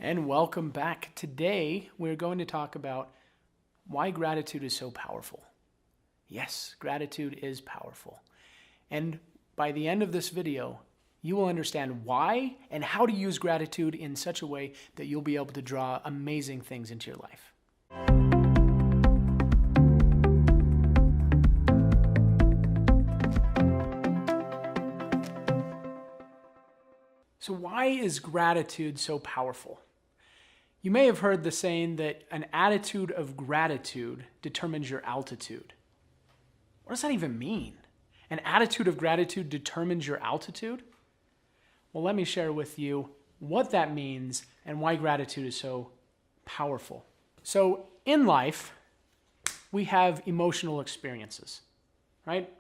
And welcome back. Today, we're going to talk about why gratitude is so powerful. Yes, gratitude is powerful. And by the end of this video, you will understand why and how to use gratitude in such a way that you'll be able to draw amazing things into your life. So why is gratitude so powerful? You may have heard the saying that an attitude of gratitude determines your altitude. What does that even mean? An attitude of gratitude determines your altitude? Well, let me share with you what that means and why gratitude is so powerful. So in life, we have emotional experiences, right?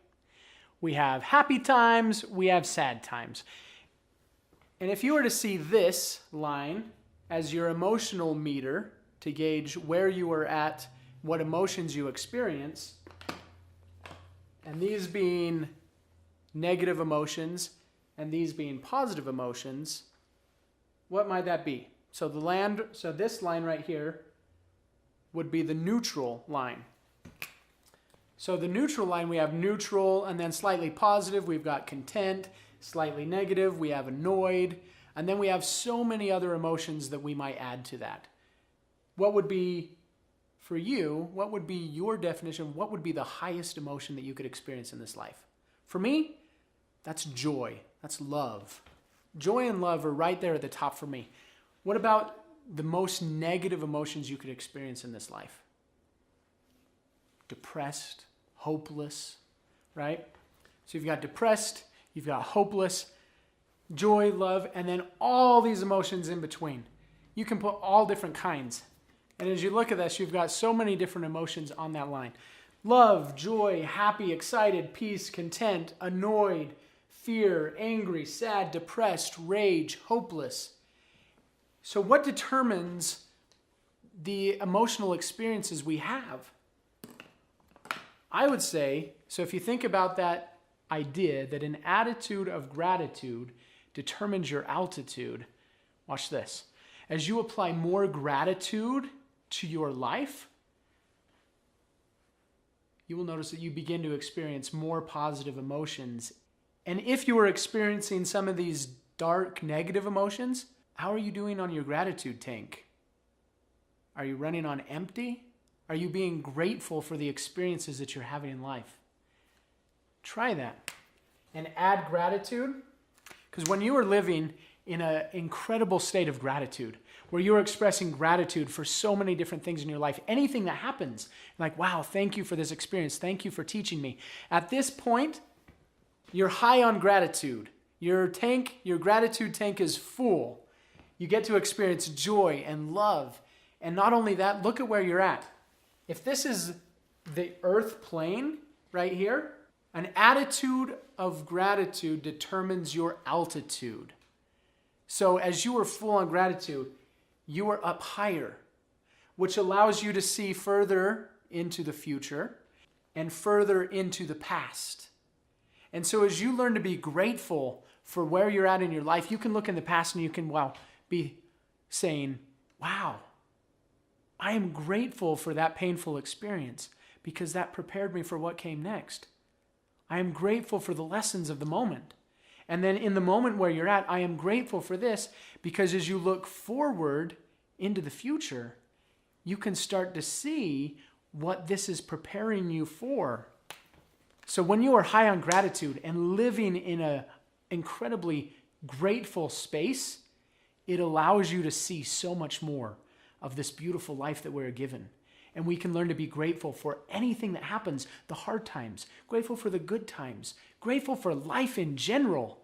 We have happy times, we have sad times. And if you were to see this line as your emotional meter to gauge where you are at, what emotions you experience, and these being negative emotions and these being positive emotions, what might that be? So this line right here would be the neutral line. So the neutral line, we have neutral and then slightly positive, we've got content, slightly negative, we have annoyed, and then we have so many other emotions that we might add to that. What would be, for you, what would be your definition? What would be the highest emotion that you could experience in this life? For me, that's joy. That's love. Joy and love are right there at the top for me. What about the most negative emotions you could experience in this life? Depressed, hopeless, right? So you've got depressed, you've got hopeless, joy, love, and then all these emotions in between. You can put all different kinds. And as you look at this, you've got so many different emotions on that line. Love, joy, happy, excited, peace, content, annoyed, fear, angry, sad, depressed, rage, hopeless. So what determines the emotional experiences we have? I would say, so if you think about that idea that an attitude of gratitude determines your altitude, watch this. As you apply more gratitude to your life, you will notice that you begin to experience more positive emotions. And if you are experiencing some of these dark, negative emotions, how are you doing on your gratitude tank? Are you running on empty? Are you being grateful for the experiences that you're having in life? Try that and add gratitude. Because when you are living in an incredible state of gratitude, where you're expressing gratitude for so many different things in your life, anything that happens, like, wow, thank you for this experience. Thank you for teaching me. At this point, you're high on gratitude. Your gratitude tank is full. You get to experience joy and love. And not only that, look at where you're at. If this is the earth plane right here, an attitude of gratitude determines your altitude. So as you are full on gratitude, you are up higher, which allows you to see further into the future and further into the past. And so as you learn to be grateful for where you're at in your life, you can look in the past and you can, be saying, wow, I am grateful for that painful experience because that prepared me for what came next. I am grateful for the lessons of the moment. And then in the moment where you're at, I am grateful for this because as you look forward into the future, you can start to see what this is preparing you for. So when you are high on gratitude and living in an incredibly grateful space, it allows you to see so much more of this beautiful life that we're given. And we can learn to be grateful for anything that happens, the hard times, grateful for the good times, grateful for life in general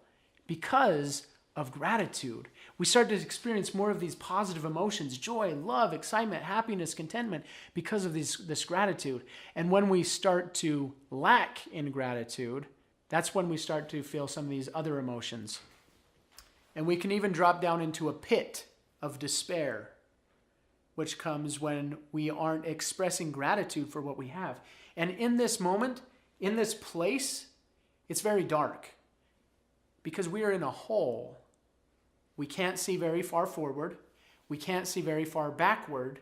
because of gratitude. We start to experience more of these positive emotions, joy, love, excitement, happiness, contentment because of this gratitude. And when we start to lack in gratitude, that's when we start to feel some of these other emotions. And we can even drop down into a pit of despair, which comes when we aren't expressing gratitude for what we have. And in this moment, in this place, it's very dark because we are in a hole. We can't see very far forward. We can't see very far backward.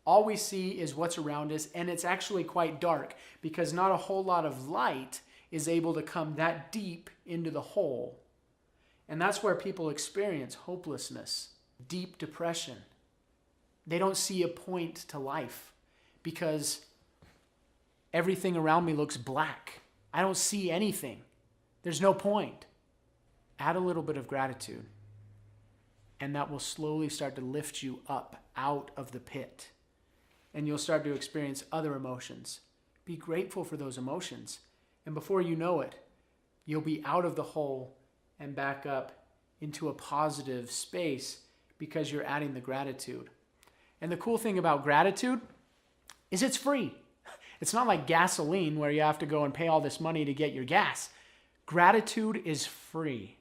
All we see is what's around us, and it's actually quite dark because not a whole lot of light is able to come that deep into the hole. And that's where people experience hopelessness, deep depression. They don't see a point to life because everything around me looks black. I don't see anything. There's no point. Add a little bit of gratitude, and that will slowly start to lift you up out of the pit. And you'll start to experience other emotions. Be grateful for those emotions. And before you know it, you'll be out of the hole and back up into a positive space because you're adding the gratitude. And the cool thing about gratitude is it's free. It's not like gasoline where you have to go and pay all this money to get your gas. Gratitude is free.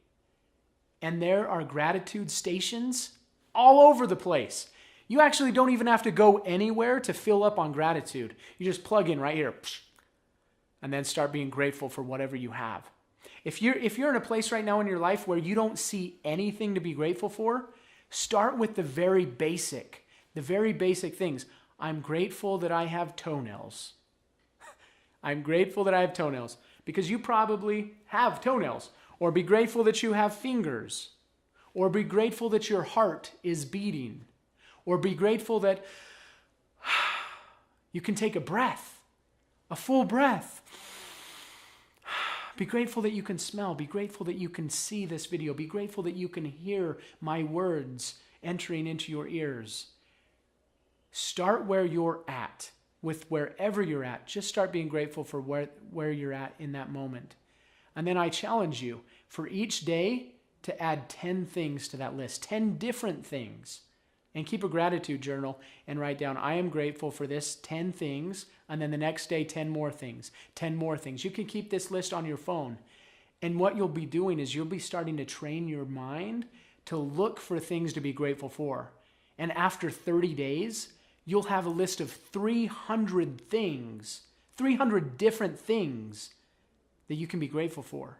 And there are gratitude stations all over the place. You actually don't even have to go anywhere to fill up on gratitude. You just plug in right here and then start being grateful for whatever you have. If you're in a place right now in your life where you don't see anything to be grateful for, start with the very basic things. I'm grateful that I have toenails. I'm grateful that I have toenails because you probably have toenails. Or be grateful that you have fingers. Or be grateful that your heart is beating. Or be grateful that you can take a breath, a full breath. Be grateful that you can smell. Be grateful that you can see this video. Be grateful that you can hear my words entering into your ears. Start where you're at, with wherever you're at. Just start being grateful for where you're at in that moment. And then I challenge you for each day to add 10 things to that list, 10 different things. And keep a gratitude journal and write down, I am grateful for this 10 things. And then the next day, 10 more things, 10 more things. You can keep this list on your phone. And what you'll be doing is you'll be starting to train your mind to look for things to be grateful for. And after 30 days, you'll have a list of 300 things, 300 different things that you can be grateful for.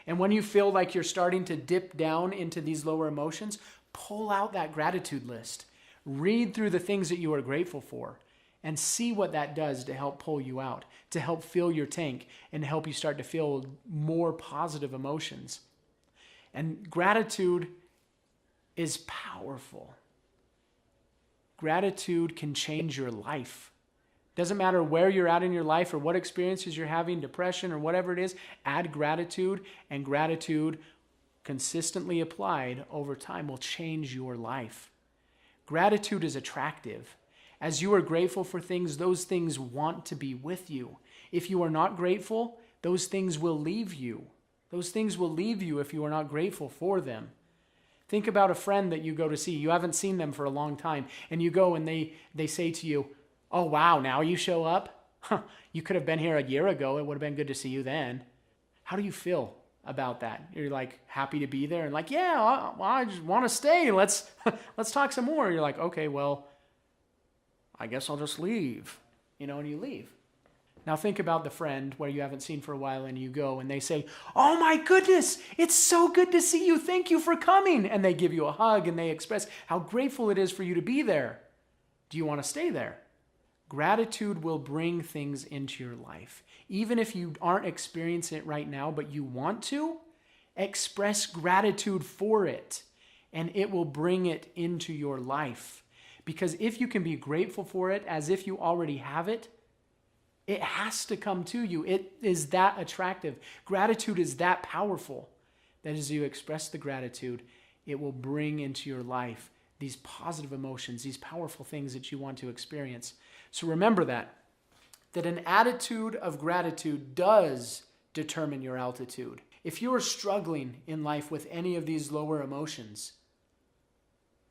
And when you feel like you're starting to dip down into these lower emotions, pull out that gratitude list. Read through the things that you are grateful for and see what that does to help pull you out, to help fill your tank and help you start to feel more positive emotions. And gratitude is powerful. Gratitude can change your life. Doesn't matter where you're at in your life or what experiences you're having, depression or whatever it is, add gratitude, and gratitude consistently applied over time will change your life. Gratitude is attractive. As you are grateful for things, those things want to be with you. If you are not grateful, those things will leave you. Those things will leave you if you are not grateful for them. Think about a friend that you go to see. You haven't seen them for a long time, and you go and they say to you, oh, wow, now you show up? You could have been here a year ago. It would have been good to see you then. How do you feel about that? You're like happy to be there and like, yeah, I just want to stay. Let's talk some more. You're like, okay, well, I guess I'll just leave, and you leave. Now think about the friend where you haven't seen for a while and you go and they say, oh my goodness, it's so good to see you. Thank you for coming. And they give you a hug and they express how grateful it is for you to be there. Do you want to stay there? Gratitude will bring things into your life. Even if you aren't experiencing it right now, but you want to, express gratitude for it, and it will bring it into your life. Because if you can be grateful for it as if you already have it, it has to come to you. It is that attractive. Gratitude is that powerful that as you express the gratitude, it will bring into your life these positive emotions, these powerful things that you want to experience. So remember that an attitude of gratitude does determine your altitude. If you are struggling in life with any of these lower emotions,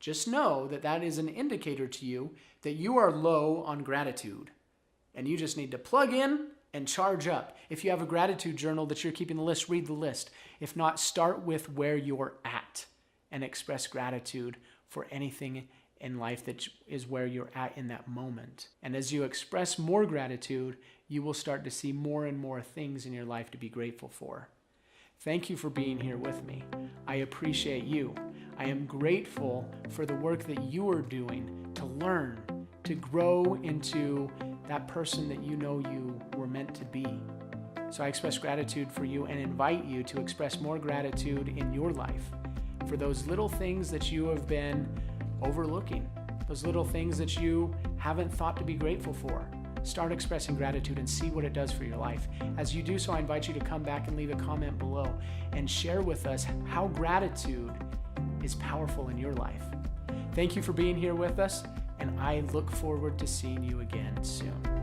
just know that that is an indicator to you that you are low on gratitude. And you just need to plug in and charge up. If you have a gratitude journal that you're keeping the list, read the list. If not, start with where you're at and express gratitude for anything in life that is where you're at in that moment. And as you express more gratitude, you will start to see more and more things in your life to be grateful for. Thank you for being here with me. I appreciate you. I am grateful for the work that you are doing to learn, to grow into that person that you know you were meant to be. So I express gratitude for you and invite you to express more gratitude in your life for those little things that you have been overlooking, those little things that you haven't thought to be grateful for. Start expressing gratitude and see what it does for your life. As you do so, I invite you to come back and leave a comment below and share with us how gratitude is powerful in your life. Thank you for being here with us, and I look forward to seeing you again soon.